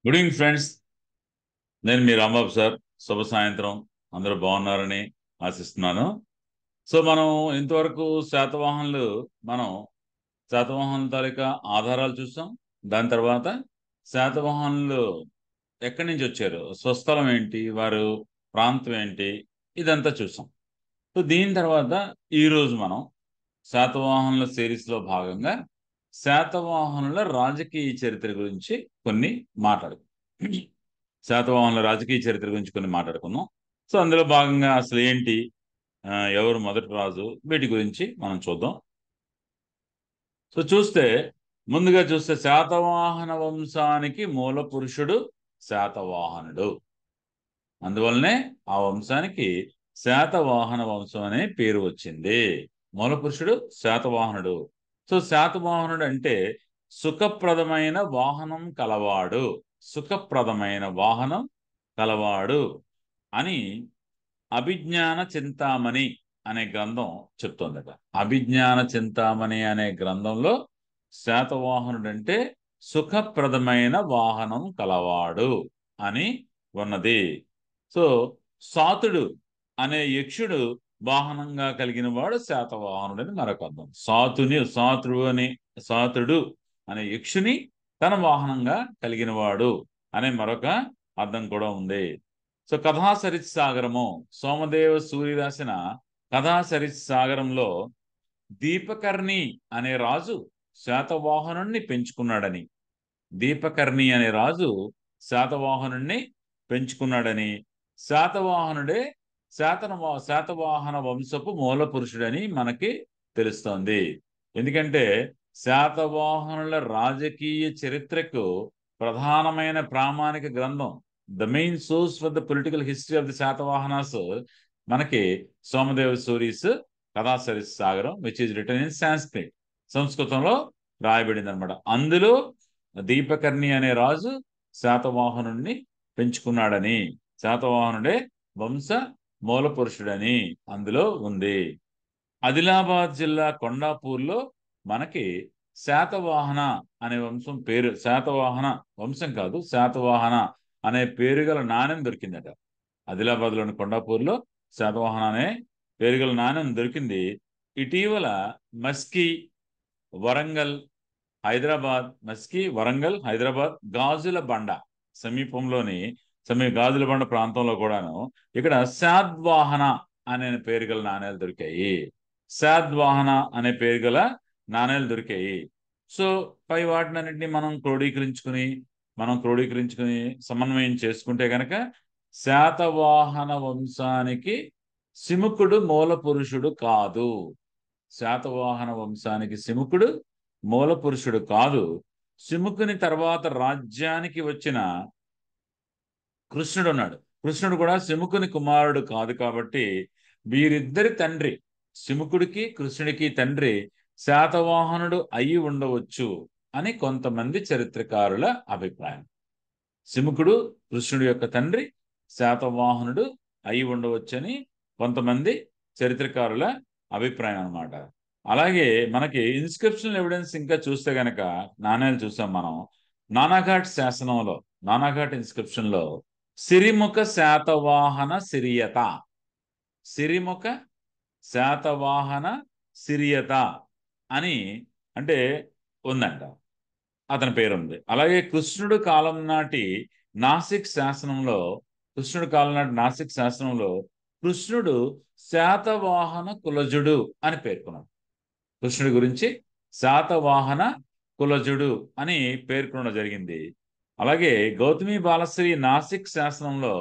Good evening friends. నేను మీ Rambabu sir. శుభ సాయంత్రం. అందరూ బాగున్నారని ఆశిస్తున్నాను. సో మనం ఇంతవరకు శాతవాహనులు మనం శాతవాహనుల తాలూకా ఆధారాలు చూసాం. దాని తర్వాత శాతవాహనులు ఎక్కడి నుంచి వచ్చారు, స్వస్థలం ఏంటి, వారు ప్రాంతం ఏంటి, ఇదంతా చూసాం. సో దీని తర్వాత ఈరోజు మనం శాతవాహనుల సిరీస్లో భాగంగా శాతవాహనుల రాజకీయ చరిత్ర గురించి కొన్ని మాట్లాడుకుందాం. శాతవాహనుల రాజకీయ చరిత్ర గురించి కొన్ని మాట్లాడుకుందాం. సో అందులో భాగంగా అసలు ఏంటి, ఎవరు మొదటి రాజు, వీటి గురించి మనం చూద్దాం. సో ముందుగా చూస్తే శాతవాహన వంశానికి మూల పురుషుడు శాతవాహనుడు. అందువల్లనే ఆ వంశానికి శాతవాహన వంశం అనే పేరు వచ్చింది. మూల పురుషుడు శాతవాహనుడు. సో శాతవాహనుడు అంటే సుఖప్రదమైన వాహనం కలవాడు, సుఖప్రదమైన వాహనం కలవాడు అని అభిజ్ఞాన చింతామణి అనే గ్రంథం చెప్తోందట. అభిజ్ఞాన చింతామణి అనే గ్రంథంలో శాతవాహనుడు అంటే సుఖప్రదమైన వాహనం కలవాడు అని ఉన్నది. సో సాతుడు అనే యక్షుడు వాహనంగా కలిగిన వాడు శాతవాహనుడు అని మరొక అర్థం. సాతుడు అనే యక్షుని తన వాహనంగా కలిగిన వాడు అనే మరొక అర్థం కూడా ఉంది. సో కథా సరిత్సాగరము, సోమదేవ సూరి రాసిన కథా సరిత్సాగరంలో దీపకర్ణి అనే రాజు శాతవాహనుణ్ణి పెంచుకున్నాడని, దీపకర్ణి అనే రాజు శాతవాహనుణ్ణి పెంచుకున్నాడని, శాతవాహనుడే శాతవాహన వంశపు మూల పురుషుడని మనకి తెలుస్తోంది. ఎందుకంటే శాతవాహనుల రాజకీయ చరిత్రకు ప్రధానమైన ప్రామాణిక గ్రంథం, the main source for the political history of the Satavahanas, మనకి సోమదేవ సూరీస్ కథాసరి సాగరం, which is return in Sanskrit, సంస్కృతంలో రాయబడింది అనమాట. అందులో దీపకర్ణి అనే రాజు శాతవాహనుణ్ణి పెంచుకున్నాడని, శాతవాహనుడే వంశ మూల పురుషుడని అందులో ఉంది. ఆదిలాబాద్ జిల్లా కొండాపూర్లో మనకి శాతవాహన అనే వంశం పేరు, శాతవాహన వంశం కాదు, శాతవాహన అనే పేరు గల నాణ్యం దొరికిందట. ఆదిలాబాద్లోని కొండాపూర్లో శాతవాహన అనే పేరు గల నాణ్యం దొరికింది. ఇటీవల మస్కీ, వరంగల్, హైదరాబాద్ గాజుల బండ సమీపంలోని గాజుల బండ ప్రాంతంలో కూడాను ఇక్కడ శాద్వాహన అనే పేరు గల నాణ్యాలు దొరికాయి. శాద్వాహన అనే పేరు గల నాణ్యాలు దొరికాయి. సో పై వాటినన్నింటినీ మనం క్రోడీకరించుకుని సమన్వయం చేసుకుంటే గనక శాతవాహన వంశానికి సిముకుడు మూల పురుషుడు కాదు. శాతవాహన వంశానికి సిముకుడు మూల పురుషుడు కాదు. సిముకుని తర్వాత రాజ్యానికి వచ్చిన కృష్ణుడు ఉన్నాడు. కృష్ణుడు కూడా సిముకుని కుమారుడు కాదు. కాబట్టి వీరిద్దరి తండ్రి, సిముకుడికి కృష్ణుడికి తండ్రి శాతవాహనుడు అయి ఉండవచ్చు అని కొంతమంది చరిత్రకారుల అభిప్రాయం. సిముకుడు కృష్ణుడి యొక్క తండ్రి శాతవాహనుడు అయి ఉండవచ్చని కొంతమంది చరిత్రకారుల అభిప్రాయం అన్నమాట. అలాగే మనకి ఇన్స్క్రిప్షన్ ఎవిడెన్స్ ఇంకా చూస్తే గనక నాణ్యాలు చూసాం మనం. నానాఘాట్ ఇన్స్క్రిప్షన్ లో సిరిముఖ శాతవాహన సిరియత, సిరిముఖ శాతవాహన సిరియత అని అంటే ఉందంట, అతని పేరుంది. అలాగే కృష్ణుడు కాలం నాటి నాసిక్ శాసనంలో కృష్ణుడు శాతవాహన కులజుడు అని పేర్కొన్నాడు. కృష్ణుడి గురించి శాతవాహన కులజుడు అని పేర్కొనడం జరిగింది. అలాగే గౌతమి బాలశ్రీ నాసిక్ శాసనంలో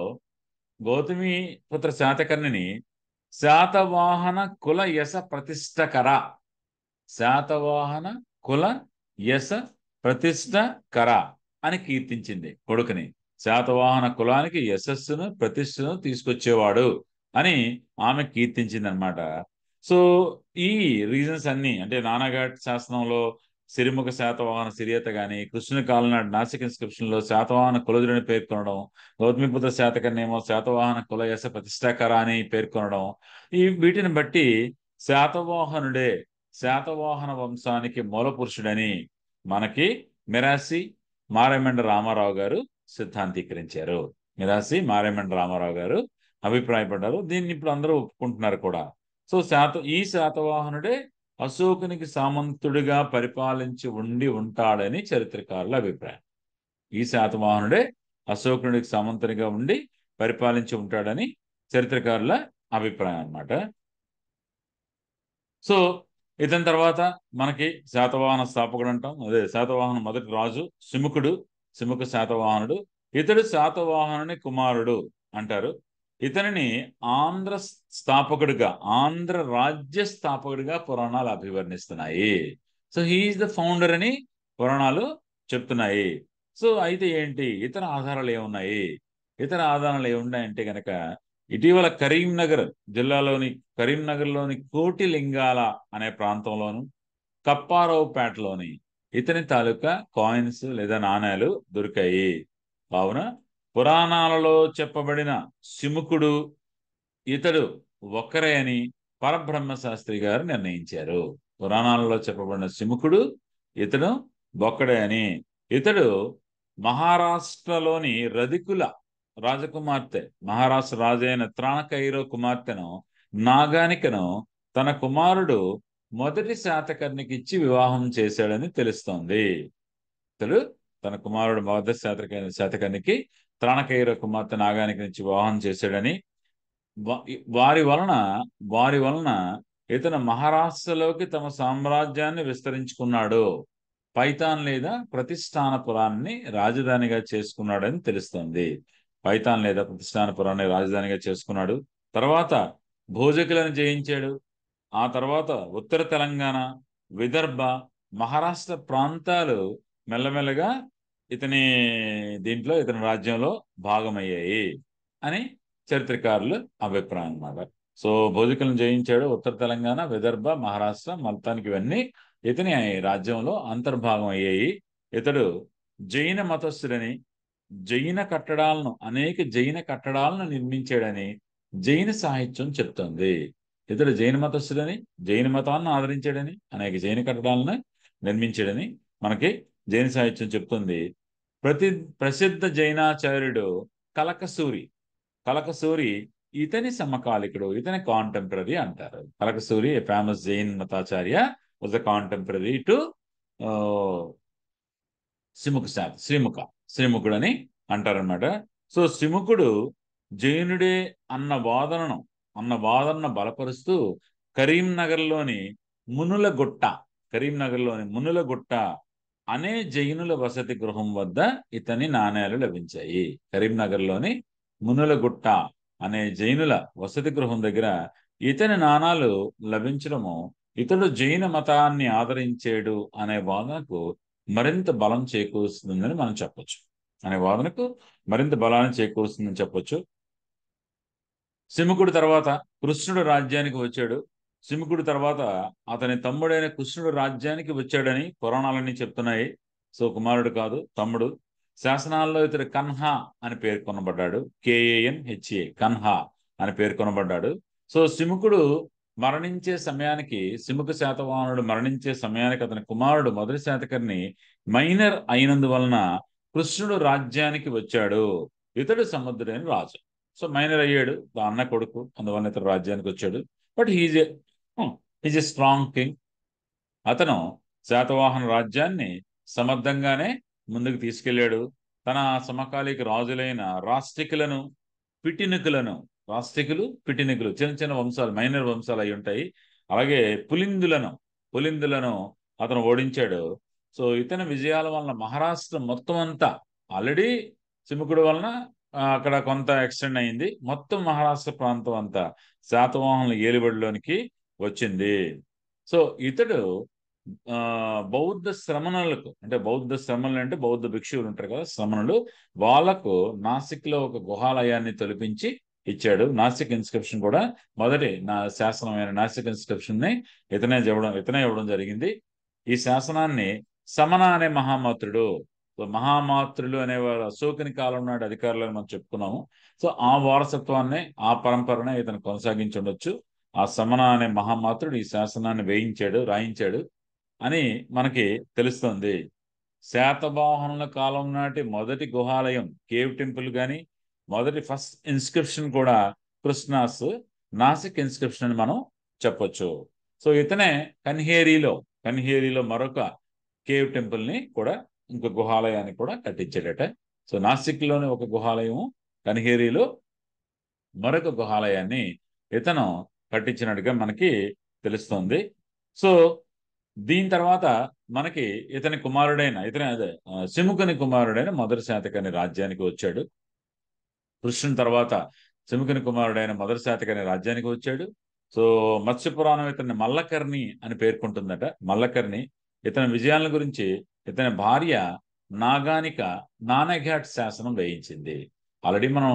గౌతమి పుత్ర శాతకర్ణిని శాతవాహన కుల యశ ప్రతిష్టకర, శాతవాహన కుల యశ ప్రతిష్టకర అని కీర్తించింది కొడుకుని. శాతవాహన కులానికి యశస్సును ప్రతిష్టను తీసుకొచ్చేవాడు అని ఆమె కీర్తించింది అనమాట. సో ఈ రీజన్స్ అన్ని అంటే నానాఘాట్ శాసనంలో సిరిముఖ శాతవాహన సిరియత గాని, కృష్ణుని కాలనాడు నాసిక్ ఇన్స్క్రిప్షన్ లో శాతవాహన కులజుడిని పేర్కొనడం, గౌతమిపుత్ర శాతకర్ణి ఏమో శాతవాహన కుల యశ ప్రతిష్టాకర అని పేర్కొనడం, వీటిని బట్టి శాతవాహనుడే శాతవాహన వంశానికి మూల పురుషుడని మనకి మిరాసి మారెమండ రామారావు గారు సిద్ధాంతీకరించారు. మిరాసి మారేమండ్రి రామారావు గారు అభిప్రాయపడ్డారు. దీన్ని ఇప్పుడు అందరూ ఒప్పుకుంటున్నారు కూడా. సో ఈ శాతవాహనుడే అశోకునికి సామంతుడిగా పరిపాలించి ఉంటాడని చరిత్రకారుల అభిప్రాయం. ఈ శాతవాహనుడే అశోకునికి సామంతునిగా ఉండి పరిపాలించి ఉంటాడని చరిత్రకారుల అభిప్రాయం అన్నమాట. సో ఇతని తర్వాత మనకి శాతవాహన స్థాపకుడు అంటాం. అదే శాతవాహన మొదటి రాజు సిముక శాతవాహనుడు. ఇతడు శాతవాహనుని కుమారుడు అంటారు. ఇతనిని ఆంధ్ర స్థాపకుడిగా, ఆంధ్ర రాజ్య స్థాపకుడిగా పురాణాలు అభివర్ణిస్తున్నాయి. సో హీఈస్ ద ఫౌండర్ అని పురాణాలు చెప్తున్నాయి. సో అయితే ఏంటి ఇతర ఆధారాలు ఏమున్నాయి? ఇతర ఆధారాలు ఏమున్నాయంటే గనక ఇటీవల కరీంనగర్లోని కోటిలింగాల అనే ప్రాంతంలోను, కప్పారావుపేటలోని ఇతని తాలూకా కాయిన్స్ లేదా నాణేలు దొరికాయి. కావున పురాణాలలో చెప్పబడిన సిముకుడు ఇతడు ఒక్కరే అని పరబ్రహ్మ శాస్త్రి గారు నిర్ణయించారు. పురాణాలలో చెప్పబడిన సిముకుడు ఇతడు ఒక్కడే అని. ఇతడు మహారాష్ట్రలోని రధికుల రాజకుమార్తె, మహారాష్ట్ర రాజైన త్రాణకైరో కుమార్తెను నాగానికను తన కుమారుడు మొదటి శాతకర్ణికి ఇచ్చి వివాహం చేశాడని తెలుస్తోంది. ఇతడు తన కుమారుడు మొదటి శాతకర్ణికి త్రాణకైరో కుమార్తె నాగానికి ఇచ్చి వివాహం చేశాడని, వారి వలన ఇతను మహారాష్ట్రలోకి తమ సామ్రాజ్యాన్ని విస్తరించుకున్నాడు. పైథాన్ లేదా ప్రతిష్టానపురాన్ని రాజధానిగా చేసుకున్నాడని తెలుస్తోంది. పైథాన్ లేదా ప్రతిష్టానపురాన్ని రాజధానిగా చేసుకున్నాడు. తర్వాత భోజకులను జయించాడు. ఆ తర్వాత ఉత్తర తెలంగాణ, విదర్భ, మహారాష్ట్ర ప్రాంతాలు మెల్లమెల్లగా ఇతని రాజ్యంలో భాగమయ్యాయి అని చరిత్రకారుల అభిప్రాయం అన్నమాట. సో భోజకులను జయించాడు. ఉత్తర తెలంగాణ, విదర్భ, మహారాష్ట్ర మొత్తానికి ఇవన్నీ ఇతని రాజ్యంలో అంతర్భాగం అయ్యాయి. ఇతడు జైన మతస్థుడని, అనేక జైన కట్టడాలను నిర్మించాడని జైన సాహిత్యం చెప్తోంది. ఇతడు జైన మతస్థుడని, జైన మతాన్ని ఆదరించాడని, అనేక జైన కట్టడాలను నిర్మించాడని మనకి జైన సాహిత్యం చెప్తుంది. ప్రసిద్ధ జైనాచార్యుడు కలకసూరి ఇతని సమకాలికుడు, ఇతని కాంటెంపరీ అంటారు. కలకసూరి ఏ ఫేమస్ జైన్ మతాచార్య వాజ్ ద కాంటెంపరీ టు శ్రీముఖుడు అని అంటారనమాట. సో శ్రీముఖుడు జైనుడే అన్న వాదనను బలపరుస్తూ కరీంనగర్లోని మునులగుట్ట అనే జైనుల వసతి గృహం వద్ద ఇతని నాణేలు లభించాయి. కరీంనగర్లోని మునులగుట్ట అనే జైనుల వసతి గృహం దగ్గర ఇతని నాణాలు లభించడము ఇతడు జైన మతాన్ని ఆదరించాడు అనే వాదనకు మరింత బలం చేకూరుస్తుందని మనం చెప్పొచ్చు. సిముకుడు తర్వాత కృష్ణుడు రాజ్యానికి వచ్చాడు. సిముకుడు తర్వాత అతని తమ్ముడైన కృష్ణుడు రాజ్యానికి వచ్చాడని పురాణాలన్నీ చెప్తున్నాయి. సో కుమారుడు కాదు, తమ్ముడు. శాసనాల్లో ఇతడు కన్హా అని పేర్కొనబడ్డాడు. KANHA కన్హా అని పేర్కొనబడ్డాడు. సో సిముక శాతవాహనుడు మరణించే సమయానికి అతని కుమారుడు మొదటి శాతకర్ణి మైనర్ అయినందువలన కృష్ణుడు రాజ్యానికి వచ్చాడు. ఇతడు సముద్రుడైన రాజు. సో మైనర్ అయ్యాడు, అన్న కొడుకు, అందువలన ఇతడు రాజ్యానికి వచ్చాడు. But he's a strong king. అతను శాతవాహన రాజ్యాన్ని సమర్థంగానే ముందుకు తీసుకెళ్లాడు. తన సమకాలీక రాజులైన పిటినుకులను చిన్న చిన్న వంశాలు, మైనర్ వంశాలు అయి ఉంటాయి. అలాగే పులిందులను అతను ఓడించాడు. సో ఇతని విజయాల వలన మహారాష్ట్ర మొత్తం అంతా, ఆల్రెడీ సిముకుడు వలన అక్కడ కొంత ఎక్స్టెండ్ అయింది, మొత్తం మహారాష్ట్ర ప్రాంతం అంతా శాతవాహనుల ఏలుబడిలోనికి వచ్చింది. సో ఇతడు బౌద్ధ శ్రమణులు అంటే బౌద్ధ భిక్షువులు ఉంటారు కదా, శ్రమణులు, వాళ్ళకు నాసిక్లో ఒక గుహాలయాన్ని తొలిపించి ఇచ్చాడు. నాసిక్ ఇన్స్క్రిప్షన్ కూడా మొదటి శాసనమైన నాసిక్ ఇన్స్క్రిప్షన్ ని ఇతనే ఇవ్వడం జరిగింది. ఈ శాసనాన్ని సమన అనే మహామాతృలు అనేవారు అశోకుని కాలం నాటి అధికారులను మనం చెప్పుకున్నాము. సో ఆ వారసత్వాన్ని, ఆ పరంపరనే ఇతను కొనసాగించి ఉండొచ్చు. ఆ సమన అనే మహామాతృడు ఈ శాసనాన్ని రాయించాడు అని మనకి తెలుస్తుంది. శాతవాహనుల కాలం నాటి మొదటి గుహాలయం కేవ్ టెంపుల్ కానీ మొదటి ఫస్ట్ ఇన్స్క్రిప్షన్ కూడా కృష్ణాస్ నాసిక్ ఇన్స్క్రిప్షన్ అని మనం చెప్పొచ్చు. సో ఇతనే కన్హేరీలో మరొక కేవ్ టెంపుల్ ని కూడా ఇంకో గుహాలయాన్ని కూడా కట్టించాడట. సో నాసిక్ లోని ఒక గుహాలయం, కన్హేరీలో మరొక గుహాలయాన్ని ఇతను కట్టించినట్టుగా మనకి తెలుస్తుంది. సో దీని తర్వాత మనకి సిముకని కుమారుడైన మొదటి శాతకర్ణి రాజ్యానికి వచ్చాడు. కృష్ణుని తర్వాత సిముకని కుమారుడైన మొదటి శాతకర్ణి రాజ్యానికి వచ్చాడు. సో మత్స్య పురాణం ఇతన్ని మల్లకర్ణి అని పేర్కొంటుందట. మల్లకర్ణి ఇతని విజయాల గురించి ఇతని భార్య నాగానిక నానఘాట్ శాసనం వేయించింది. ఆల్రెడీ మనం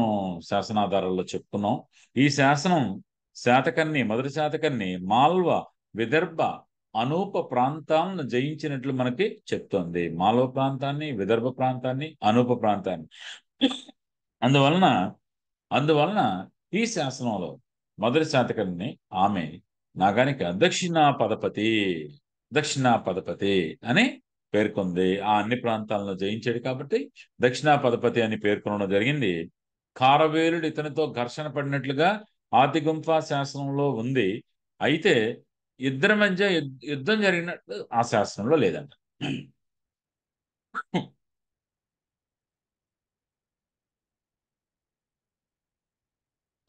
శాసనాధారాల్లో చెప్పుకున్నాం. ఈ శాసనం మొదటి శాతకర్ణి మాల్వ, విదర్భ, అనూప ప్రాంతాలను జయించినట్లు మనకి చెప్తోంది. మాల్వ ప్రాంతాన్ని, విదర్భ ప్రాంతాన్ని, అనూప ప్రాంతాన్ని. అందువలన ఈ శాసనంలో మొదటి శాతకర్ణిని ఆమె నాగానిక దక్షిణాపదపతి అని పేర్కొంది. ఆ అన్ని ప్రాంతాలను జయించాడు కాబట్టి దక్షిణాపదపతి అని పేర్కొనడం జరిగింది. ఖారవేలుడు ఇతనితో ఘర్షణ పడినట్లుగా ఆదిగుంఫా శాసనంలో ఉంది. అయితే ఇద్దరి మధ్య యుద్ధం జరిగినట్టు ఆ శాసనంలో లేదంట.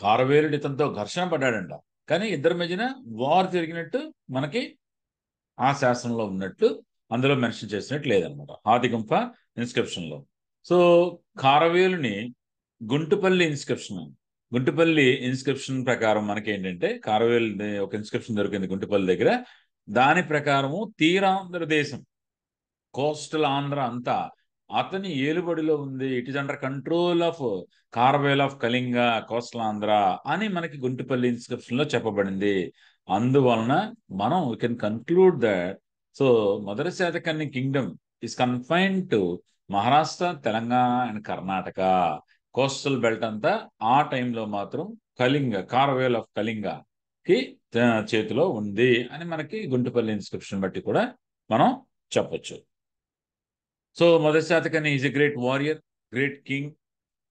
ఖారవేలుడు ఇతనితో ఘర్షణ పడ్డాడంట, కానీ ఇద్దరి మధ్యన వార్ జరిగినట్టు మనకి ఆ శాసనంలో ఉన్నట్టు అందులో మెన్షన్ చేసినట్టు లేదనమాట ఆదిగుంఫ ఇన్స్క్రిప్షన్ లో. సో ఖారవేలుని గుంటుపల్లి ఇన్స్క్రిప్షన్ ప్రకారం మనకి ఏంటంటే, ఖారవేలు ఒక ఇన్స్క్రిప్షన్ దొరికింది గుంటుపల్లి దగ్గర. దాని ప్రకారము తీరాంధ్ర దేశం, కోస్టల్ ఆంధ్ర అంతా అతని ఏలుబడిలో ఉంది. It is under control of Kharavela of Kalinga, coastal Andhra అని మనకి గుంటుపల్లి ఇన్స్క్రిప్షన్ లో చెప్పబడింది. అందువలన మనం we can conclude that so మొదటి Satakarni kingdom is confined to Maharashtra, Telangana and Karnataka. Coastal belt అంతా ఆ టైంలో మాత్రం ఖారవేల్ ఆఫ్ కళింగకి చేతిలో ఉంది అని మనకి గుంటుపల్లి ఇన్స్క్రిప్షన్ బట్టి కూడా మనం చెప్పొచ్చు. సో మొదటి Satakarni is a great warrior, great king.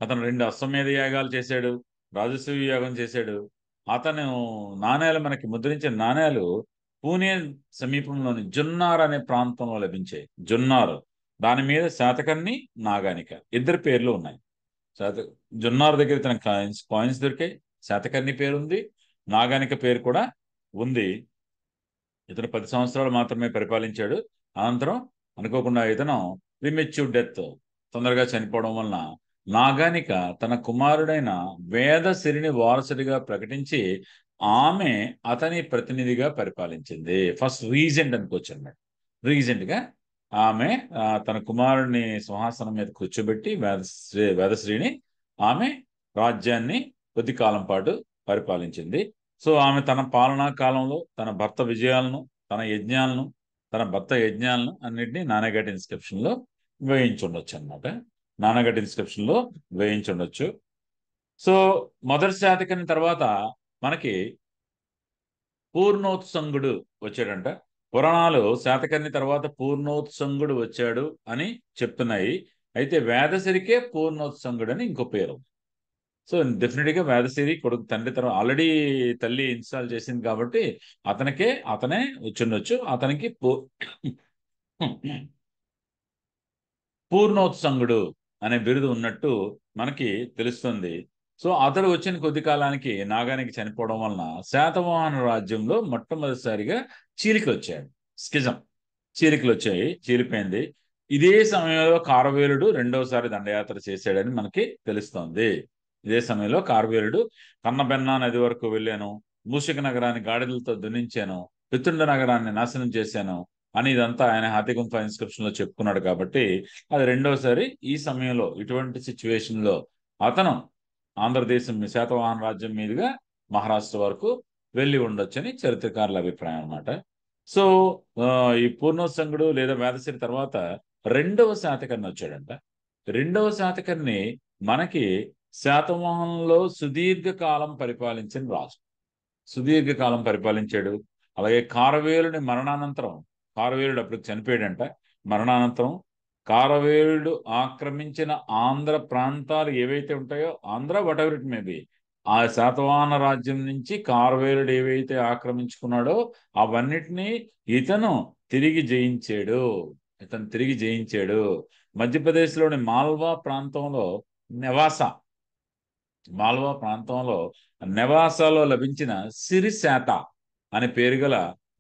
అతను 2 అశ్వమేధ యాగాలు చేశాడు, రాజసూయ యాగం చేశాడు. అతను మనకి ముద్రించిన నాణేలు పూణే సమీపంలోని జున్నార్ అనే ప్రాంతంలో లభించాయి. జున్నార్, దాని మీద శాతకర్ణి, నాగానిక ఇద్దరు పేర్లు ఉన్నాయి. జున్నార్ దగ్గర తన కాయిన్స్ దొరికాయి. శాతకర్ణి పేరు ఉంది, నాగానిక పేరు కూడా ఉంది. ఇతను 10 సంవత్సరాలు మాత్రమే పరిపాలించాడు. అనంతరం అనుకోకుండా ఇతను ప్రిమెచ్యూర్ డెత్, తొందరగా చనిపోవడం వలన నాగానిక తన కుమారుడైన వేదసిరిని వారసుడిగా ప్రకటించి ఆమె అతని ప్రతినిధిగా పరిపాలించింది. ఫస్ట్ రీజెంట్ అనుకోవచ్చు అన్నమాట. రీజెంట్ గా ఆమె తన కుమారుడిని సింహాసనం మీద కూర్చోబెట్టి వేదశ్రీని ఆమె రాజ్యాన్ని కొద్ది కాలం పాటు పరిపాలించింది. సో ఆమె తన పాలనా కాలంలో తన భర్త యజ్ఞాలను అన్నింటినీ నాన్నగడ్డ ఇన్స్క్రిప్షన్ లో వేయించుండొచ్చు అనమాట. నాన్నగడ్డ ఇన్స్క్రిప్షన్ లో వేయించుండొచ్చు. సో మొదటి శాతకర్ణి తర్వాత మనకి పూర్ణోత్సంగుడు వచ్చాడంట. పురాణాలు శాతకర్ణి తర్వాత పూర్ణోత్సంగుడు వచ్చాడు అని చెప్తున్నాయి. అయితే వేదసిరికే పూర్ణోత్సంగుడు అని ఇంకో పేరు. సో డెఫినెట్ గా వేదసిరి కొడుకు తండ్రి తర్వాత ఆల్రెడీ తల్లి ఇన్స్టాల్ చేసింది కాబట్టి అతనే వచ్చిండొచ్చు. అతనికి పూర్ణోత్సంగుడు అనే బిరుదు ఉన్నట్టు మనకి తెలుస్తుంది. సో అతడు వచ్చిన కొద్ది కాలానికి నాగానికి చనిపోవడం వలన శాతవాహన రాజ్యంలో మొట్టమొదటిసారిగా చీలికలు వచ్చాయి. చీలికలు వచ్చాయి, చీలిపోయింది. ఇదే సమయంలో ఖారవేలుడు రెండవసారి దండయాత్ర చేశాడని మనకి తెలుస్తోంది. ఇదే సమయంలో ఖారవేలుడు కన్నబెన్నా నది వరకు వెళ్ళాను, మూషిక నగరాన్ని గాడిదలతో దున్నించాను, పితుండ నగరాన్ని నాశనం చేశాను అని ఇదంతా ఆయన హాతిగుంఫ ఇన్స్క్రిప్షన్ లో చెప్పుకున్నాడు. కాబట్టి అది రెండోసారి ఈ సమయంలో ఇటువంటి సిచ్యువేషన్ లో అతను ఆంధ్రదేశం శాతవాహన రాజ్యం మీదుగా మహారాష్ట్ర వరకు వెళ్ళి ఉండొచ్చని చరిత్రకారుల అభిప్రాయం అన్నమాట. సో ఈ పూర్ణోత్సంగుడు లేదా వేదసిరి తర్వాత రెండవ శాతకర్ణి వచ్చాడంట. రెండవ శాతకర్ణి మనకి శాతవాహనంలో సుదీర్ఘకాలం పరిపాలించిన రాజు. సుదీర్ఘకాలం పరిపాలించాడు. అలాగే ఖారవేలుని మరణానంతరం, ఖారవేలుడు అప్పుడు చనిపోయాడంట. మరణానంతరం కారవేలుడు ఆక్రమించిన ఆంధ్ర ప్రాంతాలు ఏవైతే ఉంటాయో, Andhra what ever it may be, ఆ శాతవాహన రాజ్యం నుంచి కారవేలుడు ఏవైతే ఆక్రమించుకున్నాడో అవన్నిటినీ ఇతను తిరిగి జయించాడు. మధ్యప్రదేశ్లోని మాల్వా ప్రాంతంలో నెవాసాలో లభించిన సిరిశాత అనే పేరు గల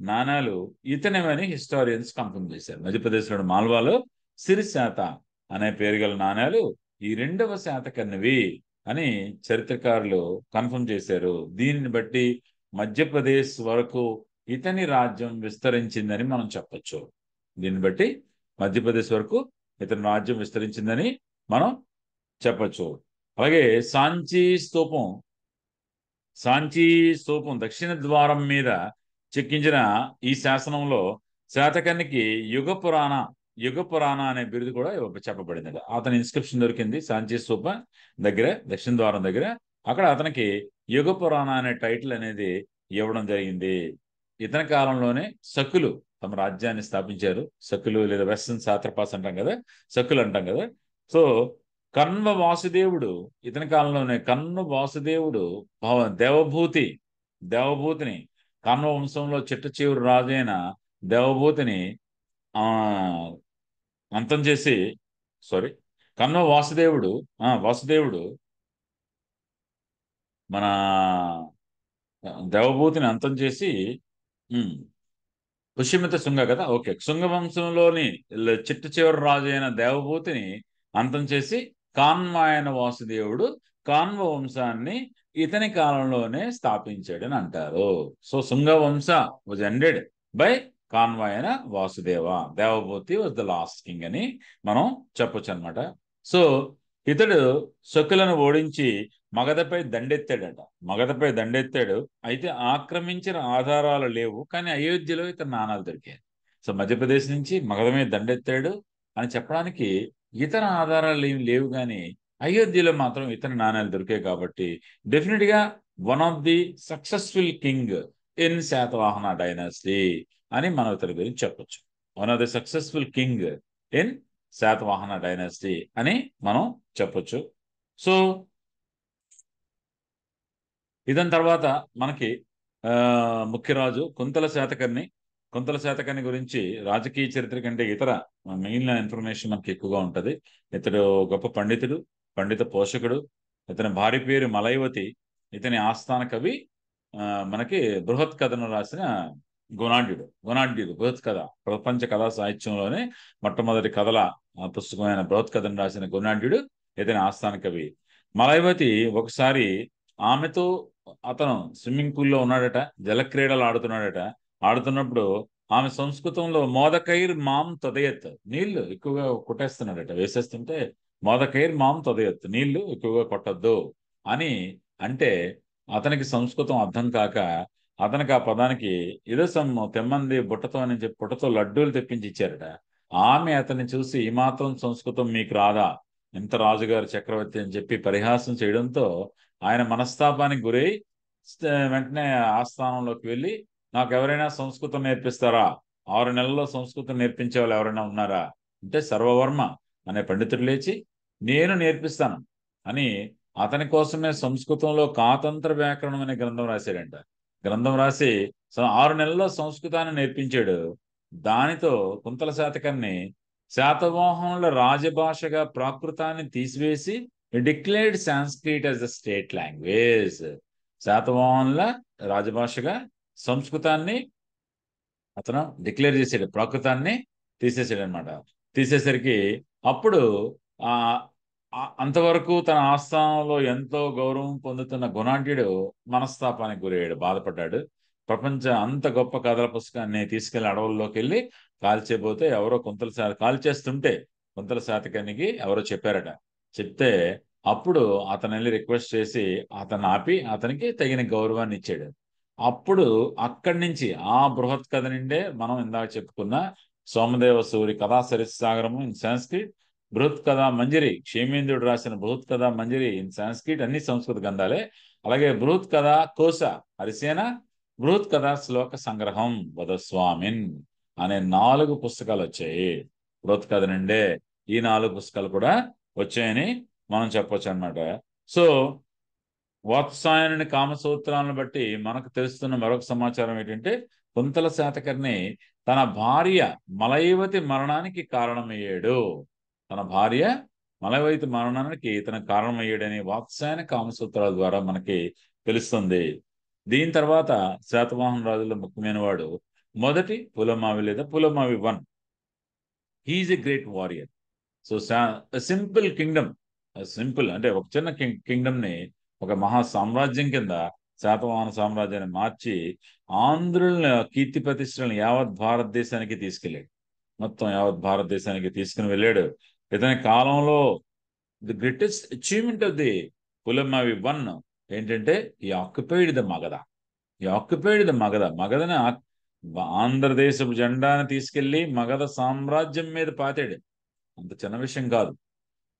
నాణాలు ఇతనేమని హిస్టారియన్స్ కన్ఫర్మ్ చేశారు. మధ్యప్రదేశ్లోని మాల్వాలో సిరిశాత అనే పేరు గల నాణాలు ఈ 2వ శాతకర్ణివి అని చరిత్రకారులు కన్ఫర్మ్ చేశారు. దీనిని బట్టి మధ్యప్రదేశ్ వరకు ఇతని రాజ్యం విస్తరించిందని మనం చెప్పొచ్చు. దీన్ని బట్టి మధ్యప్రదేశ్ వరకు ఇతని రాజ్యం విస్తరించిందని మనం చెప్పొచ్చు. అలాగే సాంచీ స్తూపం దక్షిణ ద్వారం మీద చెక్కించిన ఈ శాసనంలో శాతకర్ణికి యుగపురాణ అనే బిరుదు కూడా చెప్పబడింది. అతని ఇన్స్క్రిప్షన్ దొరికింది సాంచీ స్తూపం దగ్గర, దక్షిణ ద్వారం దగ్గర. అక్కడ అతనికి యుగపురాణ అనే టైటిల్ అనేది ఇవ్వడం జరిగింది. ఇతని కాలంలోనే శకులు తమ రాజ్యాన్ని స్థాపించారు. శకులు లేదా వెస్టర్న్ సాత్రపాస్ అంటాం కదా, శకులు అంటాం కదా. సో కర్ణ వాసుదేవుడు ఇతని కాలంలోనే దేవభూతిని కర్ణ వంశంలో చిట్ట చివరి రాజైన దేవభూతిని అంతం చేసి కర్ణ వాసుదేవుడు మన దేవభూతిని అంతం చేసి పుష్యమిత శృంగ కదా, ఓకే, శృంగ వంశంలోని చిట్ట చివరి రాజు అయిన దేవభూతిని అంతం చేసి కాన్వాయన వాసుదేవుడు కాన్వ వంశాన్ని ఇతని కాలంలోనే స్థాపించాడని అంటారు. సో శృంగ వంశ was ended by Kanvayana Vasudeva, Devabhuti was the last king అని మనం చెప్పొచ్చు అనమాట. సో ఇతడు శకులను ఓడించి మగధపై దండెత్తాడు. అయితే ఆక్రమించిన ఆధారాలు లేవు, కానీ అయోధ్యలో ఇతని నాణాలు దొరికాయి. సో మధ్యప్రదేశ్ నుంచి మగధ మీద దండెత్తాడు అని చెప్పడానికి ఇతర ఆధారాలు ఏమి లేవు, కానీ అయోధ్యలో మాత్రం ఇతని నాణాలు దొరికాయి. కాబట్టి డెఫినెట్ గా one of the successful king in Satavahana dynasty అని మనం ఇతని గురించి చెప్పొచ్చు. One of the successful king in Satavahana dynasty అని మనం చెప్పొచ్చు. సో ఇదని తర్వాత మనకి ముఖ్యరాజు కుంతల శాతకర్ణి గురించి రాజకీయ చరిత్ర కంటే ఇతర మిగిలిన ఇన్ఫర్మేషన్ మనకి ఎక్కువగా ఉంటుంది. ఇతడు గొప్ప పండిత పోషకుడు. ఇతని భార్య పేరు మలైవతి. ఇతని ఆస్థాన కవి మనకి బృహత్ కథను రాసిన గుణాఢ్యుడు బృహత్ కథ ప్రపంచ కథా సాహిత్యంలోనే మొట్టమొదటి కథల పుస్తకమైన బృహత్ కథను రాసిన గుణాఢ్యుడు ఇతని ఆస్థాన కవి. మలైవతి ఒకసారి ఆమెతో అతను స్విమ్మింగ్ పూల్లో ఉన్నాడట, జలక్రీడలు ఆడుతున్నప్పుడు ఆమె సంస్కృతంలో మోదకైర్ మాం తొదయత్, నీళ్లు ఎక్కువగా కొట్టేస్తున్నాడట, వేసేస్తుంటే మోదకైర్ మాం తొదయత్, నీళ్లు ఎక్కువగా కొట్టద్దు అని అంటే అతనికి సంస్కృతం అర్థం కాక అతనికి ఆ పదానికి ఏదో తెమ్మంది బుట్టతో అని చెప్పి బుట్టతో లడ్డూలు తెప్పించి ఇచ్చారట. ఆమె అతన్ని చూసి ఈ మాత్రం సంస్కృతం మీకు రాదా, ఇంత రాజుగారు చక్రవర్తి అని చెప్పి పరిహాసం చేయడంతో ఆయన మనస్తాపానికి గురై వెంటనే ఆస్థానంలోకి వెళ్ళి నాకు ఎవరైనా సంస్కృతం నేర్పిస్తారా, 6 నెలల్లో సంస్కృతం నేర్పించే వాళ్ళు ఎవరైనా ఉన్నారా అంటే సర్వవర్మ అనే పండితుడు లేచి నేను నేర్పిస్తాను అని అతని కోసమే సంస్కృతంలో కాతంత్ర వ్యాకరణం అనే గ్రంథం రాశాడంట. గ్రంథం రాసి 6 నెలల్లో సంస్కృతాన్ని నేర్పించాడు. దానితో కుంతల శాతకర్ణి శాతవాహనుల రాజభాషగా ప్రాకృతాన్ని తీసివేసి declared Sanskrit as the state language. శాతవాహనుల రాజభాషగా సంస్కృతాన్ని అతను డిక్లేర్ చేసాడు, ప్రాకృతాన్ని తీసేసాడు అనమాట. తీసేసరికి అప్పుడు అంతవరకు తన ఆస్థానంలో ఎంతో గౌరవం పొందుతున్న గుణాఢ్యుడు మనస్తాపానికి గురయ్యాడు, బాధపడ్డాడు. అంత గొప్ప కథల పుస్తకాన్ని తీసుకెళ్లి అడవుల్లోకి వెళ్ళి కాల్చేపోతే ఎవరో కాల్చేస్తుంటే కుంతల శాతకర్ణికి ఎవరో చెప్పారట. చెప్తే అప్పుడు అతను వెళ్ళి రిక్వెస్ట్ చేసి అతను ఆపి అతనికి తగిన గౌరవాన్ని ఇచ్చాడు. అప్పుడు అక్కడి నుంచి ఆ బృహత్ కథ నుండే మనం ఇందాక చెప్పుకున్న సోమదేవ సూరి కథా సరిస్సాగరము ఇన్ సాంస్క్రిట్, బృహత్ కథా మంజరి క్షేమేంద్రుడు రాసిన బృహత్ కథా మంజరి ఇన్ సాంస్క్రిట్, అన్ని సంస్కృత గ్రంథాలే. అలాగే బృహత్ కథా కోశ హరిసేన, బృహత్ కథా శ్లోక సంగ్రహం వధస్వామిన్ అనే 4 పుస్తకాలు వచ్చాయి. బృహత్ కథ నుండే ఈ 4 పుస్తకాలు కూడా వచ్చాయని మనం చెప్పొచ్చు అనమాట. సో వాత్సాయనుని కామసూత్రాలను బట్టి మనకు తెలుస్తున్న మరొక సమాచారం ఏంటంటే, కుంతల శాతకర్ణి తన భార్య మలయవతి మరణానికి కారణమయ్యాడు. తన భార్య మలయవతి మరణానికి ఇతను కారణమయ్యాడని వాత్సాయన కామసూత్రాల ద్వారా మనకి తెలుస్తుంది. దీని తర్వాత శాతవాహన రాజుల్లో ముఖ్యమైన వాడు మొదటి పులమావి లేదా Pulamavi 1. He's a great warrior. So simple kingdom, simple అంటే ఒక చిన్న కింగ్డమ్ ని ఒక మహా సామ్రాజ్యం కింద శాతవాహన సామ్రాజ్యాన్ని మార్చి ఆంధ్రుల కీర్తి ప్రతిష్టలను యావత్ భారతదేశానికి తీసుకెళ్ళాడు. మొత్తం యావత్ భారతదేశానికి తీసుకుని వెళ్ళాడు. ఇతని కాలంలో the greatest achievement of the Pulamavi 1 ఏంటంటే ఈ ఆక్యుపైడ్ ద మగధ. ఈ ఆక్యుపైడ్ ద మగధ. మగధని ఆంధ్రదేశపు జెండాని తీసుకెళ్లి మగధ సామ్రాజ్యం మీద పాతాడు. అంత చిన్న విషయం కాదు.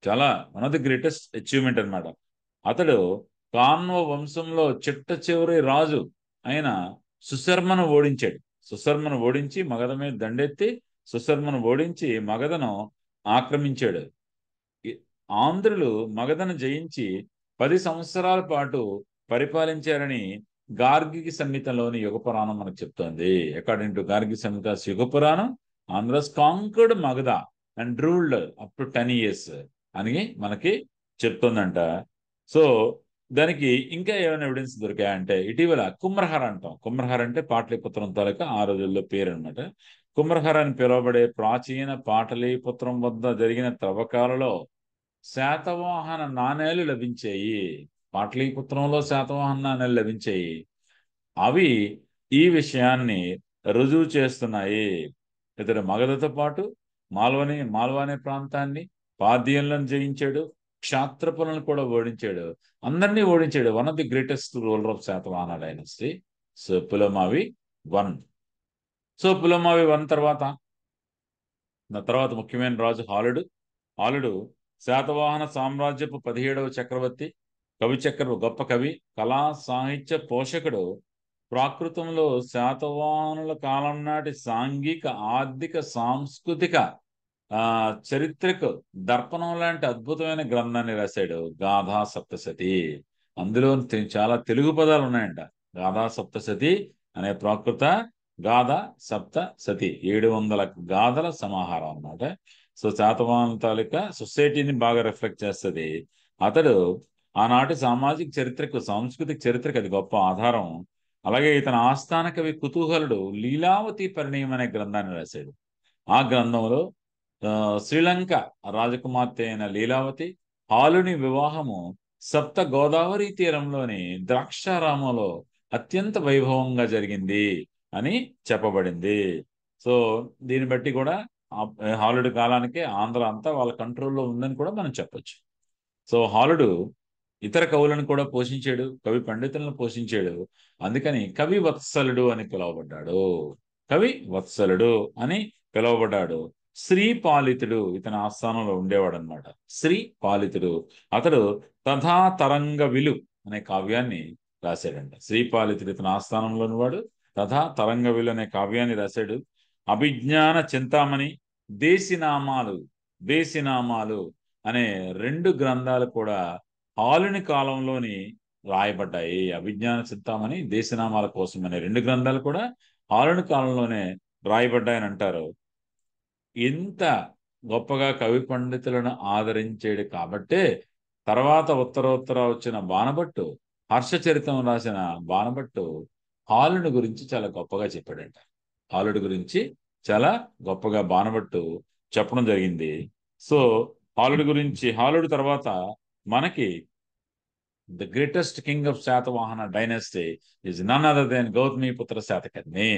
చాలా one of the greatest achievement అనమాట. అతడు కాన్వ వంశంలో చిట్ట చివరి రాజు అయిన సుశర్మను ఓడించాడు. సుశర్మను ఓడించి మగధ మీద దండెత్తి సుశర్మను ఓడించి మగధను ఆక్రమించాడు. ఆంధ్రులు మగధను జయించి 10 సంవత్సరాల పాటు పరిపాలించారని గార్గి సంహితలోని యుగ పురాణం మనకు చెప్తోంది. అకార్డింగ్ టు గార్గి సంహిత యుగ పురాణం, Andhras conquered Magadha and ruled up to 10 years అని మనకి చెప్తుందంట. సో దానికి ఇంకా ఏమైనా ఎవిడెన్స్ దొరికాయంటే, ఇటీవల కుమ్రహర అంటాం. కుమ్రహర అంటే పాటలీపుత్రం తాలూకా ఆ రోజుల్లో పేరు అనమాట. కుమ్రహర అని పిలువబడే ప్రాచీన పాటలీపుత్రం వద్ద జరిగిన త్రవ్వకాలలో శాతవాహన నాణేలు లభించాయి. పాటలీపుత్రంలో శాతవాహన నాణేలు లభించాయి. అవి ఈ విషయాన్ని రుజువు చేస్తున్నాయి. ఇతడు మగధతో పాటు మాల్వానే ప్రాంతాన్ని, పార్థియన్లను జయించాడు, క్షాత్రపులను కూడా ఓడించాడు, అందరినీ ఓడించాడు. One of the greatest ruler of Satavahana dynasty. So Pulamavi 1. So Pulamavi 1 తర్వాత ముఖ్యమైన రాజు హాలుడు శాతవాహన సామ్రాజ్యపు 17వ చక్రవర్తి, గొప్ప కవి, కళా సాహిత్య పోషకుడు. ప్రాకృతంలో శాతవాహనుల కాలం నాటి సాంఘిక, ఆర్థిక, సాంస్కృతిక చరిత్రకు దర్పణం లాంటి అద్భుతమైన గ్రంథాన్ని రాశాడు, గాథా సప్తశతి. అందులో చాలా తెలుగు పదాలు ఉన్నాయంట. గాథా సప్తశతి అనే ప్రాకృత గాథ సప్తశతి 700 గాథల సమాహారం అన్నమాట. సో శాతవాహన తాలూకా సొసైటీని బాగా రిఫ్లెక్ట్ చేస్తుంది. అతడు ఆనాటి సామాజిక చరిత్రకు, సాంస్కృతిక చరిత్రకు అది గొప్ప ఆధారం. అలాగే ఇతని ఆస్థాన కవి కుతూహలుడు లీలావతి పరిణయం అనే గ్రంథాన్ని రాశాడు. ఆ గ్రంథంలో శ్రీలంక రాజకుమార్తె అయిన లీలావతి హాలుని వివాహము సప్త గోదావరి తీరంలోని ద్రాక్షారామంలో అత్యంత వైభవంగా జరిగింది అని చెప్పబడింది. సో దీన్ని బట్టి కూడా హాలుడి కాలానికి ఆంధ్ర అంతా వాళ్ళ కంట్రోల్లో ఉందని కూడా మనం చెప్పొచ్చు. సో హాలుడు ఇతర కవులను కూడా పోషించాడు, కవి పండితులను పోషించాడు. అందుకని కవి వత్సలుడు అని పిలువబడ్డాడు. కవి వత్సలుడు అని పిలువబడ్డాడు. శ్రీపాలితుడు ఇతని ఆస్థానంలో ఉండేవాడు అనమాట. శ్రీపాలితుడు అతడు తథా తరంగ విలు అనే కావ్యాన్ని రాశాడంట. శ్రీపాలితుడు ఇతని ఆస్థానంలో ఉన్నవాడు. తథా తరంగ విలు అనే కావ్యాన్ని రాశాడు. అభిజ్ఞాన చింతామణి, దేశినామాలు అనే 2 గ్రంథాలు కూడా హాలుని కాలంలోని రాయబడ్డాయి. అభిజ్ఞాన చింతామణి, దేశనామాల కోసం అనే 2 గ్రంథాలు కూడా హాలుని కాలంలోనే రాయబడ్డాయని అంటారు. ఇంత గొప్పగా కవి పండితులను ఆదరించాడు కాబట్టే తర్వాత ఉత్తరోత్తర వచ్చిన బాణభట్టు, హర్షచరితం రాసిన బాణభట్టు హాలుని గురించి చాలా గొప్పగా చెప్పాడంట. హాలుడి గురించి చాలా గొప్పగా బాణభట్టు చెప్పడం జరిగింది. సో హాలుడి తర్వాత మనకి the greatest king of Satavahana dynasty is none other than Gautamiputra Satakarni.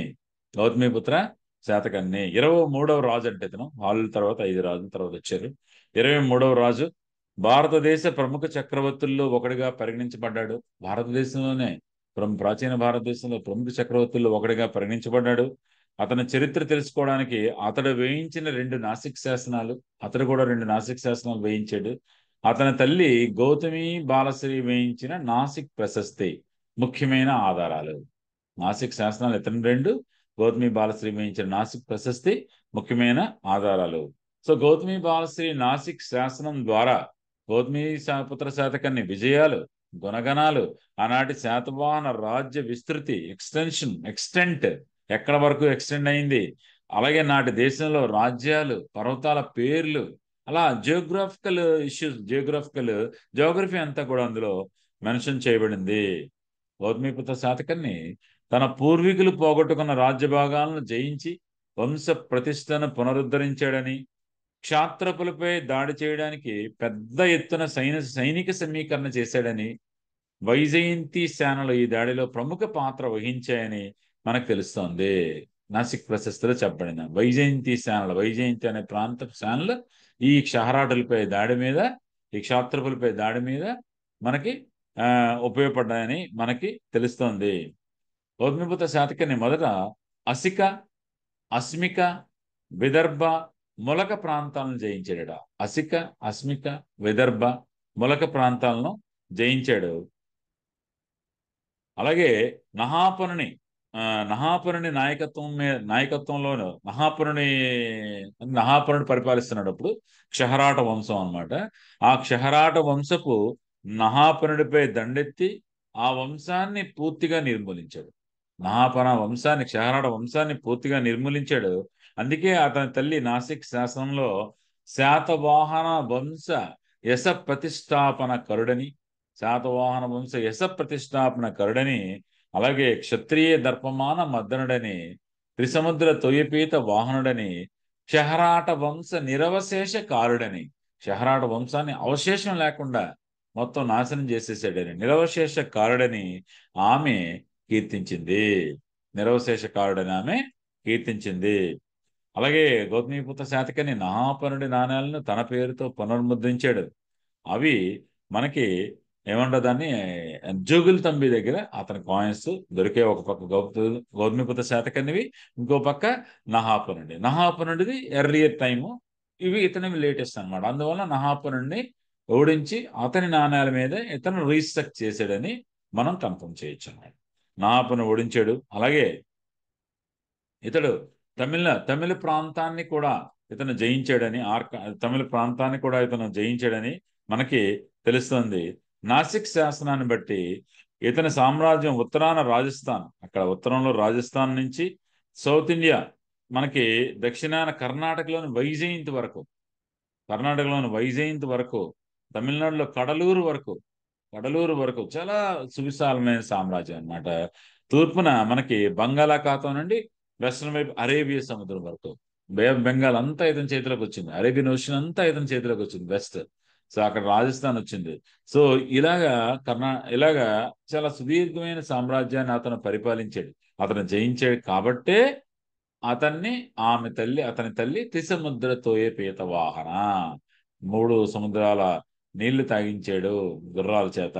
23వ రాజు అంటే ఇతను. హాలుడి తర్వాత 5 రాజుల తర్వాత వచ్చారు. 23వ రాజు భారతదేశ ప్రముఖ చక్రవర్తుల్లో ఒకటిగా పరిగణించబడ్డాడు. ప్రాచీన భారతదేశంలో ప్రముఖ చక్రవర్తుల్లో ఒకటిగా పరిగణించబడ్డాడు. అతని చరిత్ర తెలుసుకోవడానికి అతడు వేయించిన 2 నాసిక్ శాసనాలు, అతడు కూడా 2 నాసిక్ శాసనాలు వేయించాడు. అతని తల్లి గౌతమి బాలశ్రీ వేయించిన నాసిక్ ప్రశస్తి ముఖ్యమైన ఆధారాలు. నాసిక్ శాసనాలు ఇతని 2, గౌతమి బాలశ్రీ వేయించిన నాసిక్ ప్రశస్తి ముఖ్యమైన ఆధారాలు. సో గౌతమి బాలశ్రీ నాసిక్ శాసనం ద్వారా గౌతమి పుత్ర శాతకర్ణి విజయాలు, గుణగణాలు, ఆనాటి శాతవాహన రాజ్య విస్తృతి, ఎక్స్టెంట్ ఎక్కడ వరకు ఎక్స్టెండ్ అయింది, అలాగే నాటి దేశంలో రాజ్యాలు, పర్వతాల పేర్లు, అలా జియోగ్రఫికల్ ఇష్యూస్, జియోగ్రఫీ అంతా కూడా అందులో మెన్షన్ చేయబడింది. గౌతమిపుత్ర శాతకర్ణి తన పూర్వీకులు పోగొట్టుకున్న రాజ్య భాగాలను జయించి వంశ ప్రతిష్టను పునరుద్ధరించాడని, క్షాత్రపులపై దాడి చేయడానికి పెద్ద ఎత్తున సైనిక సమీకరణ చేశాడని, వైజయంతి సేనలు ఈ దాడిలో ప్రముఖ పాత్ర వహించాయని మనకు తెలుస్తోంది. నాసిక్ ప్రశస్తిలో చెప్పబడిన వైజయంతి అనే ప్రాంత సేనలు ఈ క్షహరాటులపై దాడి మీద, ఈ క్షాత్రపులపై దాడి మీద మనకి ఉపయోగపడ్డాయని మనకి తెలుస్తోంది. గౌతమిపుత్ర శాతకర్ణి మొదట అసిక, అస్మిక, విదర్భ, ములక ప్రాంతాలను జయించాడట. అసిక, అస్మిక, విదర్భ, ములక ప్రాంతాలను జయించాడు. అలాగే నహాపరుని నాయకత్వంలోను నహాపరుని పరిపాలిస్తున్నాడు అప్పుడు క్షహరాట వంశం అన్నమాట. ఆ క్షహరాట వంశపు నహాపరుడిపై దండెత్తి ఆ వంశాన్ని పూర్తిగా నిర్మూలించాడు. క్షహరాట వంశాన్ని పూర్తిగా నిర్మూలించాడు. అందుకే అతని తల్లి నాసిక్ శాసనంలో శాతవాహన వంశ యశ ప్రతిష్టాపన కరుడని, అలాగే క్షత్రియ దర్పమాన మద్దనుడని, త్రిసముద్ర తొయ్యపీత వాహనుడని, క్షహరాట వంశ నిరవశేష కారుడని, క్షహరాట వంశాన్ని అవశేషం లేకుండా మొత్తం నాశనం చేసేసాడని, నిరవశేష కారుడని ఆమె కీర్తించింది. అలాగే గౌతమిపుత్ర శాతకర్ణి నహాపరుడి నాణ్యాలను తన పేరుతో పునర్ముద్రించాడు. అవి మనకి దాన్ని జోగుల్ తంబి దగ్గర అతని కాయిన్స్ దొరికే, ఒక పక్క గౌతమిపుత్ర శాతకర్ణివి, ఇంకో పక్క నహాపనుడిది ఎర్లియర్ టైము, ఇవి ఇతనివి లేటెస్ట్ అనమాట. అందువల్ల నహాపనుడిని ఓడించి అతని నాణ్యాల మీద ఇతను రీసెర్చ్ చేశాడని మనం కన్ఫర్మ్ చేయొచ్చు అన్నమాట. నహాపను ఓడించాడు. అలాగే ఇతడు తమిళ ప్రాంతాన్ని కూడా ఇతను జయించాడని మనకి తెలుస్తుంది. నాసిక్ శాసనాన్ని బట్టి ఇతని సామ్రాజ్యం ఉత్తరాన రాజస్థాన్, అక్కడ ఉత్తరంలో రాజస్థాన్ నుంచి సౌత్ ఇండియా, మనకి దక్షిణాన కర్ణాటకలోని వైజయంతి వరకు, తమిళనాడులో కడలూరు వరకు చాలా సువిశాలమైన సామ్రాజ్యం అన్నమాట. తూర్పున మనకి బంగాళాఖాతం నుండి వెస్ట్రన్ వైపు అరేబియా సముద్రం వరకు, బే ఆఫ్ బెంగాల్ అంతా ఇతని చేతిలోకి వచ్చింది, అరేబియన్ ఓషన్ అంతా ఇతని చేతిలోకి వచ్చింది, వెస్ట్. సో అక్కడ రాజస్థాన్ వచ్చింది. సో ఇలాగా చాలా సుదీర్ఘమైన సామ్రాజ్యాన్ని అతను పరిపాలించాడు, అతను జయించాడు. కాబట్టే అతని తల్లి త్రిసముద్ర తోయే పీత వాహన, 3 సముద్రాల నీళ్లు తాగించాడు గుర్రాల చేత,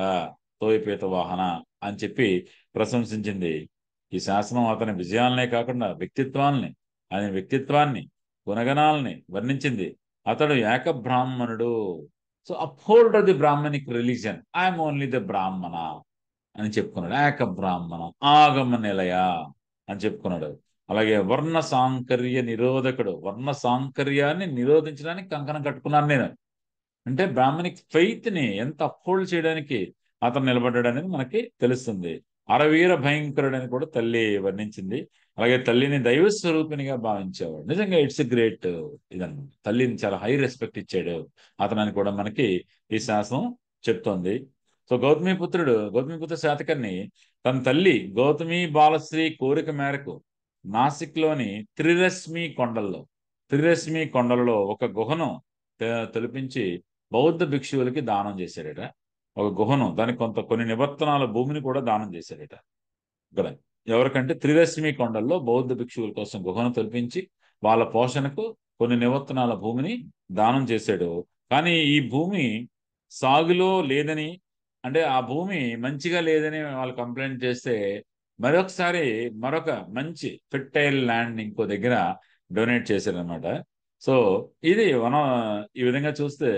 తోయపీత వాహన అని చెప్పి ప్రశంసించింది. ఈ శాసనం అతని విజయాలనే కాకుండా ఆయన వ్యక్తిత్వాన్ని, గుణగణాలని వర్ణించింది. అతడు ఏక బ్రాహ్మణుడు. So uphold the brahmanic religion, I am only the Brahmana అని చెప్పుకున్నాడు. ఏక బ్రాహ్మణ, ఆగమ నిలయ అని చెప్పుకున్నాడు. అలాగే వర్ణ సాంకర్యాన్ని నిరోధించడానికి కంకణం కట్టుకున్నాను నేను. అంటే బ్రాహ్మణిక్ ఫెయిత్ ని ఎంత అప్హోల్డ్ చేయడానికి అతను నిలబడ్డాడు అనేది మనకి తెలుస్తుంది. అరవీర భయంకరుడని కూడా తల్లి వర్ణించింది. అలాగే తల్లిని దైవ స్వరూపినిగా భావించేవాడు. నిజంగా ఇట్స్ ఎ గ్రేట్ ఇదన్నమాట. తల్లిని చాలా హై రెస్పెక్ట్ ఇచ్చాడు అతనని కూడా మనకి ఈ శాసనం చెప్తోంది. సో గౌతమిపుత్ర శాతకర్ణి తన తల్లి గౌతమి బాలశ్రీ కోరిక మేరకు నాసిక్లోని త్రిరశ్మి కొండలలో ఒక గుహను తొలిపించి బౌద్ధ భిక్షువులకి దానం చేశాడట. ఒక గుహను, దానికి కొన్ని నివర్తనాల భూమిని కూడా దానం చేశాడట. ఇక్కడ ఎవరికంటే త్రిరశ్మి కొండల్లో బౌద్ధ భిక్షువుల కోసం గుహను తొలిపించి వాళ్ళ పోషణకు కొన్ని నివర్తనాల భూమిని దానం చేశాడు. కానీ ఈ భూమి సాగులో లేదని, అంటే ఆ భూమి మంచిగా లేదని వాళ్ళు కంప్లైంట్ చేస్తే మరొక మంచి ఫెర్టైల్ ల్యాండ్ ఇంకో దగ్గర డొనేట్ చేశారనమాట. సో ఇది ఈ విధంగా చూస్తే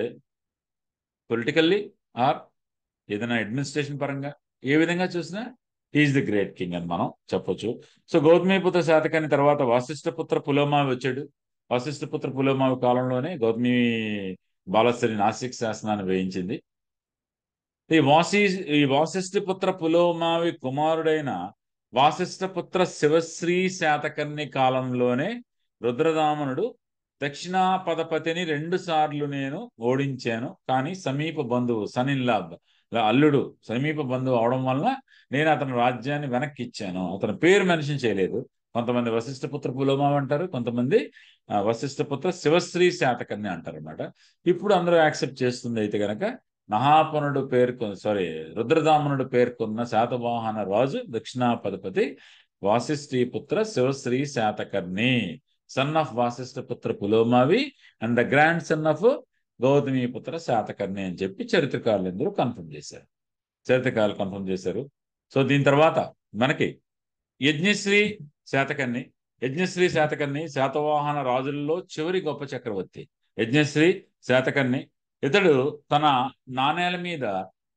పొలిటికల్లీ ఆర్ ఏదైనా అడ్మినిస్ట్రేషన్ పరంగా ఏ విధంగా చూసినా ఈజ్ ది గ్రేట్ కింగ్ అని మనం చెప్పొచ్చు. సో గౌతమిపుత్ర శాతకర్ణి తర్వాత వశిష్ఠపుత్ర పులోమావి వచ్చాడు. వశిష్ఠపుత్ర పులోమావి కాలంలోనే గౌతమి బాలశ్రీ నాసిక్ శాసనాన్ని వేయించింది. ఈ వాసిష్ఠపుత్ర పులోమావి కుమారుడైన వాసిష్ఠపుత్ర శివశ్రీ శాతకర్ణి కాలంలోనే రుద్రదామనుడు దక్షిణాపదపతిని 2 సార్లు నేను ఓడించాను. కానీ సమీప బంధువు సనిల్లా అల్లుడు సమీప బంధువు అవడం వల్ల నేను అతని రాజ్యాన్ని వెనక్కి ఇచ్చాను. అతని పేరు మెన్షన్ చేయలేదు. కొంతమంది వశిష్ఠపుత్ర పులోమావి అంటారు, కొంతమంది వశిష్ఠపుత్ర శివశ్రీ శాతకర్ణి అంటారు అనమాట. ఇప్పుడు అందరూ యాక్సెప్ట్ చేస్తుంది అయితే గనక నహాపనుడు రుద్రదామనుడు పేర్కొన్న శాతవాహన రాజు దక్షిణాపదపతి Vasishthiputra Shivashri Satakarni, son of Vasishthaputra Pulumavi and the grandson of Gautamiputra Satakarni అని చెప్పి చరిత్రకారులు కన్ఫర్మ్ చేశారు. సో దీని తర్వాత మనకి యజ్ఞశ్రీ శాతకర్ణి శాతవాహన రాజుల్లో చివరి గొప్ప చక్రవర్తి. యజ్ఞశ్రీ శాతకర్ణి ఇతడు తన నాణేల మీద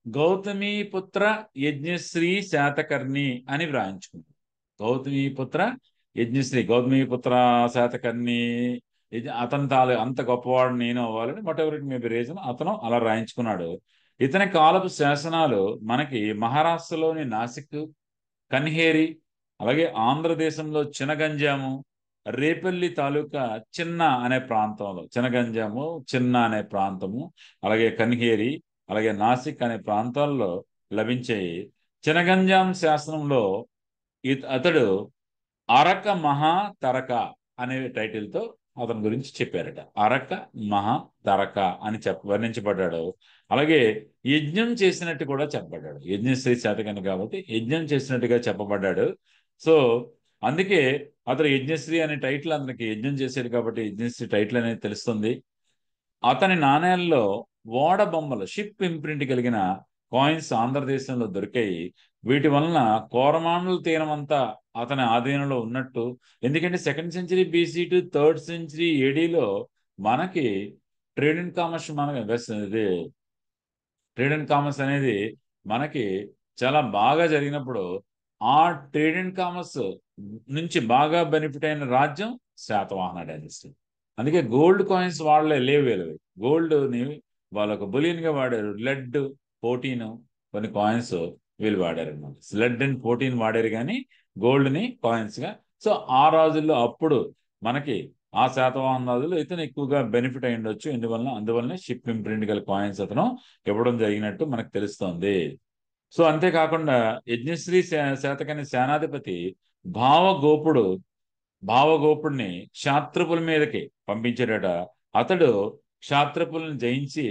గౌతమిపుత్ర యజ్ఞశ్రీ శాతకర్ణి అని వ్రాయించుకున్నాడు. గౌతమిపుత్ర శాతకర్ణి, అతను అంత గొప్పవాడు నేను అవ్వాలని what ever it may be reason అతను అలా రాయించుకున్నాడు. ఇతని కాలపు శాసనాలు మనకి మహారాష్ట్రలోని నాసిక్, కన్హేరి, అలాగే ఆంధ్రదేశంలో చినగంజాము, రేపల్లి తాలూకా చిన్న అనే ప్రాంతము, అలాగే కన్హేరి, అలాగే నాసిక్ అనే ప్రాంతాల్లో లభించాయి. చినగంజాం శాసనంలో అతడు అరక మహాతరక అనే టైటిల్తో అతని గురించి చెప్పారట. అరక మహాతరక అని వర్ణించబడ్డాడు. అలాగే యజ్ఞం చేసినట్టు కూడా చెప్పబడ్డాడు. యజ్ఞశ్రీ శాతకర్ణి కాబట్టి యజ్ఞం చేసినట్టుగా చెప్పబడ్డాడు. సో అందుకే అతను యజ్ఞశ్రీ అనే టైటిల్, అతనికి యజ్ఞం చేశాడు కాబట్టి యజ్ఞశ్రీ టైటిల్ అనేది తెలుస్తుంది. అతని నాణేల్లో ఓడ బొమ్మలు, షిప్ ఇంప్రింట్ కలిగిన కాయిన్స్ ఆంధ్రదేశంలో దొరికాయి. వీటి వలన కోరమానుల తీరమంతా అతని ఆధీనంలో ఉన్నట్టు. ఎందుకంటే 2nd century BC to 3rd century ADలో మనకి ట్రేడ్ అండ్ కామర్స్ అనేది మనకి చాలా బాగా జరిగినప్పుడు ఆ ట్రేడ్ అండ్ కామర్స్ నుంచి బాగా బెనిఫిట్ అయిన రాజ్యం శాతవాహన డైనస్టీ. అందుకే గోల్డ్ కాయిన్స్ లేవు. గోల్డ్ని వాళ్ళకు బులియన్ గా వాడారు. లెడ్ 14 కొన్ని కాయిన్స్ వీళ్ళు వాడారు అనమాట. లెడ్ అండ్ 14 వాడారు కానీ గోల్డ్ని కాయిన్స్గా. సో ఆ రోజుల్లో అప్పుడు మనకి ఆ శాతవాహన రాజులు ఇతను ఎక్కువగా బెనిఫిట్ అయి ఉండొచ్చు. అందువల్లనే షిప్ ఇంప్రింట్ గల కాయిన్స్ అతను ఇవ్వడం జరిగినట్టు మనకు తెలుస్తోంది. సో అంతేకాకుండా యజ్ఞశ్రీ శాతకర్ణి సేనాధిపతి భావగోపుడిని క్షాత్రపుల మీదకి పంపించాడట. అతడు క్షాత్రపులను జయించి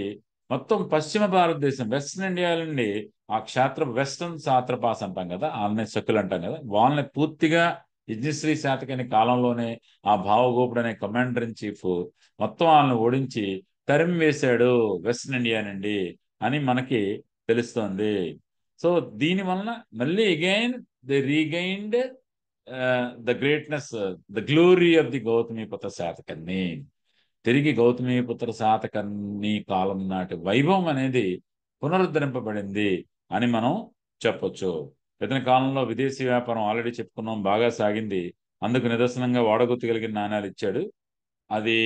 మొత్తం పశ్చిమ భారతదేశం, వెస్ట్రన్ ఇండియా నుండి ఆ వెస్ట్రన్ సాత్రపాస్ అంటాం కదా, వాళ్ళని శకులు అంటాం కదా, వాళ్ళని పూర్తిగా యజ్ఞశ్రీ శాతకర్ణి కాలంలోనే ఆ భావగోపుడు అనే కమాండర్ ఇన్ చీఫ్ మొత్తం వాళ్ళని ఓడించి తరిమి వేశాడు వెస్ట్రన్ ఇండియా నుండి అని మనకి తెలుస్తోంది. సో దీని వలన మళ్ళీ again they regained the greatness, the glory of the Gautamiputra Satakarni. తిరిగి గౌతమిపుత్ర శాతకర్ణి కాలం నాటి వైభవం అనేది పునరుద్ధరింపబడింది అని మనం చెప్పొచ్చు. ఇతని కాలంలో విదేశీ వ్యాపారం ఆల్రెడీ చెప్పుకున్నాం, బాగా సాగింది. అందుకు నిదర్శనంగా వాడగుర్తు కలిగిన నాణ్యాలు ఇచ్చాడు. అది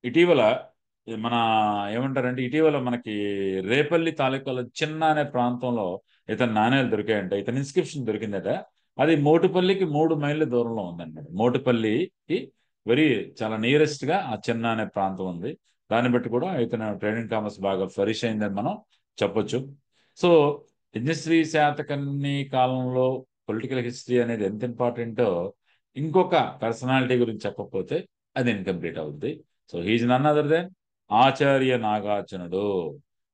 ఇటీవల ఇటీవల మనకి రేపల్లి తాలూకాలో చిన్న అనే ప్రాంతంలో ఇతని నాణ్యాలు దొరికాయంట. ఇతని ఇన్స్క్రిప్షన్ దొరికిందట. అది మోటుపల్లికి 3 మైళ్ళ దూరంలో ఉందన్నమాట. మోటుపల్లికి చాలా నియరెస్ట్ గా ఆ చిన్న అనే ప్రాంతం ఉంది. దాన్ని బట్టి కూడా ఇతను ట్రేడ్ అండ్ కామర్స్ బాగా ఫ్లరిష్ అయిందని మనం చెప్పొచ్చు. సో యజ్ఞశ్రీ శాతకర్ణి కాలంలో పొలిటికల్ హిస్టరీ అనేది ఎంత ఇంపార్టెంటో ఇంకొక పర్సనాలిటీ గురించి చెప్పకపోతే అది ఇన్కంప్లీట్ అవుద్ది. So he's none other than Acharya నాగార్జునుడు,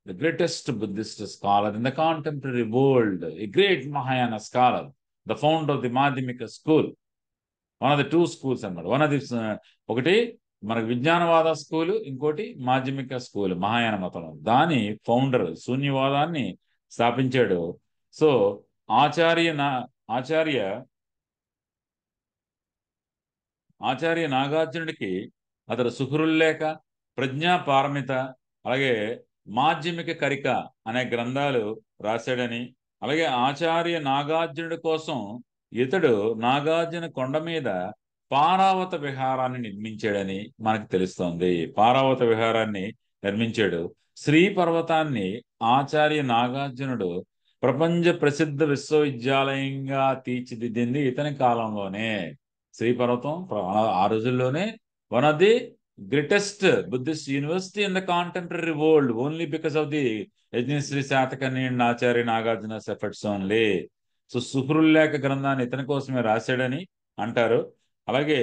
the greatest Buddhist scholar in the contemporary world, a great Mahayana scholar, the founder of the Madhyamika school. One of the 2 schools అన్నమాట. ఒకటి మనకు విజ్ఞానవాద స్కూలు, ఇంకోటి మాధ్యమిక స్కూల్ మహాయాన మతం. దాని ఫౌండర్ శూన్యవాదాన్ని స్థాపించాడు. సో ఆచార్య నాగార్జునుడికి అతడు సుహృల్లేఖ, ప్రజ్ఞా పారమిత, అలాగే మాధ్యమిక కరిక అనే గ్రంథాలు రాశాడని, అలాగే ఆచార్య నాగార్జునుడి కోసం ఇతడు నాగార్జున కొండ మీద పారావత విహారాన్ని నిర్మించాడని మనకు తెలుస్తోంది. పారావత విహారాన్ని నిర్మించాడు. శ్రీ పర్వతాన్ని ఆచార్య నాగార్జునుడు ప్రపంచ ప్రసిద్ధ విశ్వవిద్యాలయంగా తీర్చిదిద్దింది ఇతని కాలంలోనే. శ్రీ పర్వతం ఆ రోజుల్లోనే one of the greatest Buddhist university in the contemporary world only because of the Yajnashri Satakarni and Acharya Nagarjuna efforts only. So Suhrullekha గ్రంథాన్ని ఇతని కోసమే రాశాడని అంటారు. అలాగే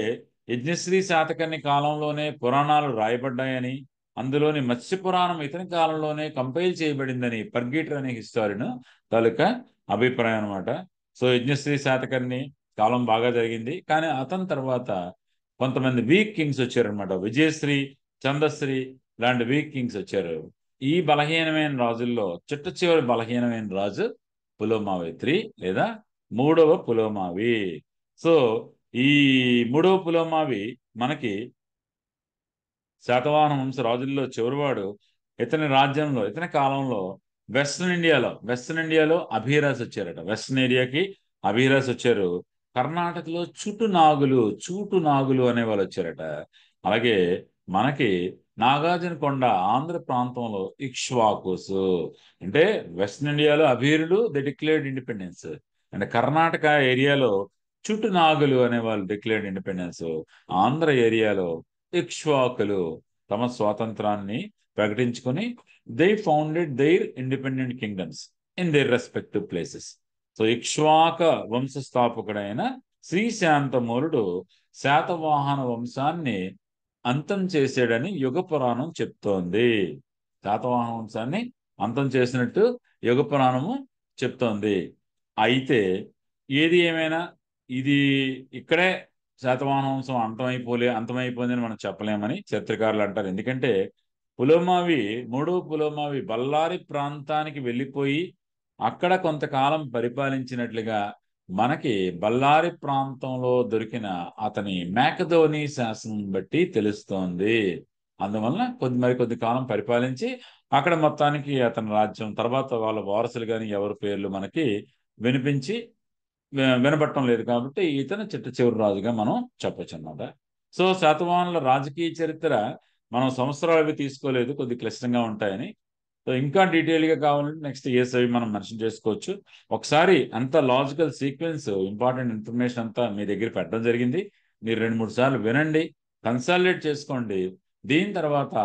యజ్ఞశ్రీ శాతకర్ణి కాలంలోనే పురాణాలు రాయబడ్డాయని, అందులోని మత్స్య పురాణం ఇతని కాలంలోనే కంపైల్ చేయబడిందని పర్గీటర్ అనే హిస్టారియన్ తాలూకా అభిప్రాయం అనమాట. సో యజ్ఞశ్రీ శాతకర్ణి కాలం బాగా జరిగింది. కానీ అతని తర్వాత కొంతమంది వీక్ కింగ్స్ వచ్చారనమాట. విజయశ్రీ, చందశ్రీ లాంటి వీక్ కింగ్స్ వచ్చారు. ఈ బలహీనమైన రాజుల్లో చిట్ట చివరి బలహీనమైన రాజు పులోమావి లేదా మూడవ పులోమావి. సో ఈ మూడవ పులోమావి మనకి శాతవాహన వంశ రాజుల్లో చివరివాడు. ఇతని రాజ్యంలో ఇతని కాలంలో వెస్టర్న్ ఇండియాలో అభిరాస్ వచ్చారట. వెస్టర్న్ ఏరియాకి అభిరాస్ వచ్చారు. కర్ణాటకలో చూటు నాగులు అనే వాళ్ళు వచ్చారట. అలాగే మనకి నాగార్జున కొండ ఆంధ్ర ప్రాంతంలో ఇక్ష్వాకుస్. అంటే వెస్టర్న్ ఇండియాలో అభీరులు they declared independence, and Karnataka ఏరియాలో చుట్టు నాగులు అనే వాళ్ళు డిక్లేర్డ్ ఇండిపెండెన్స్. ఆంధ్ర ఏరియాలో ఇక్ష్వాకులు తమ స్వాతంత్రాన్ని ప్రకటించుకుని they founded their independent kingdoms in their respective places. So Ikshvaka వంశస్థాపకుడైన శ్రీశాంతమూలుడు శాతవాహన వంశాన్ని అంతం చేసాడని యుగ పురాణం చెప్తోంది. శాతవాహన వంశాన్ని అంతం చేసినట్టు యుగ పురాణము చెప్తోంది. అయితే ఏది ఏమైనా ఇది ఇక్కడే శాతవాహన వంశం అంతమైపోయిందని మనం చెప్పలేమని చరిత్రకారులు అంటారు. ఎందుకంటే మూడవ పులోమావి బళ్ళారి ప్రాంతానికి వెళ్ళిపోయి అక్కడ కొంతకాలం పరిపాలించినట్లుగా మనకి బళ్ళారి ప్రాంతంలో దొరికిన అతని మేకధోని శాసనం బట్టి తెలుస్తోంది. అందువలన కొద్ది కాలం పరిపాలించి అక్కడ మొత్తానికి అతని రాజ్యం తర్వాత వాళ్ళ వారసులు కానీ ఎవరి పేర్లు మనకి వినపడటం లేదు. కాబట్టి ఇతను చిట్ట చివరి రాజుగా మనం చెప్పొచ్చు అన్నమాట. సో శాతవాహనుల రాజకీయ చరిత్ర మనం సంవత్సరాలు అవి తీసుకోలేదు, కొద్ది క్లిష్టంగా ఉంటాయని. సో ఇంకా డీటెయిల్గా కావాలంటే నెక్స్ట్ ఇయర్స్ అవి మనం మెన్షన్ చేసుకోవచ్చు. ఒకసారి అంత లాజికల్ సీక్వెన్స్ ఇంపార్టెంట్ ఇన్ఫర్మేషన్ అంతా మీ దగ్గర పెట్టడం జరిగింది. మీరు 2-3 సార్లు వినండి, కన్సాలిడేట్ చేసుకోండి. దీని తర్వాత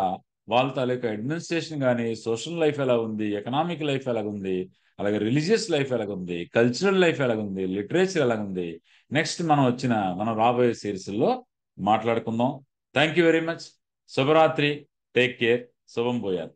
వాళ్ళ తాలూకా అడ్మినిస్ట్రేషన్ కానీ, సోషల్ లైఫ్ ఎలా ఉంది, ఎకనామిక్ లైఫ్ ఎలాగుంది, అలాగే రిలీజియస్ లైఫ్ ఎలాగుంది, కల్చరల్ లైఫ్ ఎలాగుంది, లిటరేచర్ ఎలాగుంది, నెక్స్ట్ మనం రాబోయే సిరీస్లో మాట్లాడుకుందాం. Thank you very much. శుభరాత్రి. Take care. శుభం భూయాత్.